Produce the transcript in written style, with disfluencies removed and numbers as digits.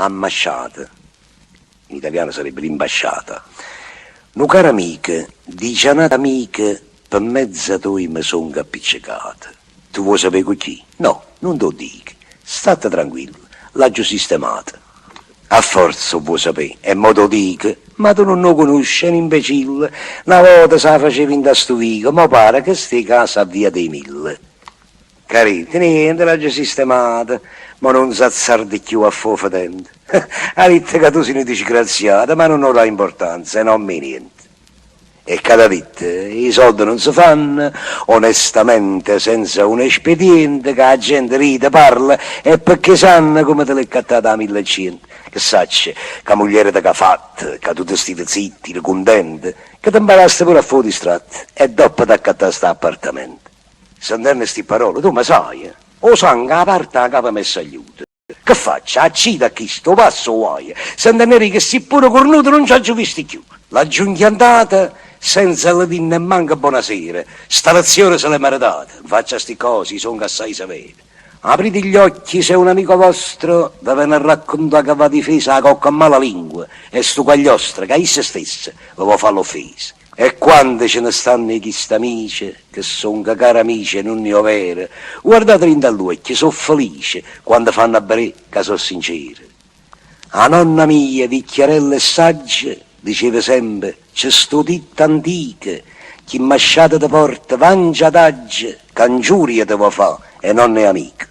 Ambasciata, in italiano sarebbe l'imbasciata. Un caro amico, dice un'altra amica, per mezzo a toi mi sono appiccicata. Tu vuoi sapere con chi? No, non te lo dico. State tranquillo, l'ho già sistemata. A forza vuoi sapere, e mo te lo dico, ma tu non lo conosci, è un imbecille. Una volta se la facevi in da sto vico, ma pare che stai casa a via dei Mille. Carino, niente, l'ha già sistemata, ma non s'azzardi più a fuoco dente. Ha detto che tu sei una disgraziata, ma non ha importanza, e non me niente. E cada vita, i soldi non si fanno, onestamente, senza un espediente, che la gente ride, parla, e perché sanno come te l'è cattata a 1100. Che sacci, che la moglie te che ha fatto, che tu ti stai zitti, contente, che ti imbarazzi pure a fuoco distratto, e dopo ti accattare sta appartamento. Sentendo sti parole, tu mi sai, o sangue a parte la capa messa agli aiuti. Che faccio? Accida a chi sto passo vuoi? Sentendo che si pure cornuto non ci ha già visti più. La giunta andata senza le dinne e manca buonasera. Sta lezione se l'è meritata. Faccia sti cosi, sono assai severi. Aprite gli occhi se un amico vostro vi viene a raccontare che va difesa la cocca a mala lingua e sto cagliostro che a se stessa lo vuole fare l'offesa. E quando ce ne stanno i chisti amici, che sono cari amici e non ne ho vere, guardateli in dall'occhio, sono felice quando fanno a bere che sono sinceri. A nonna mia, vecchiarella e saggia, diceva sempre, c'è sto ditto antico, chi masciata da porta, vangia d'aggia, cangiuria te vuoi fa e non è amico.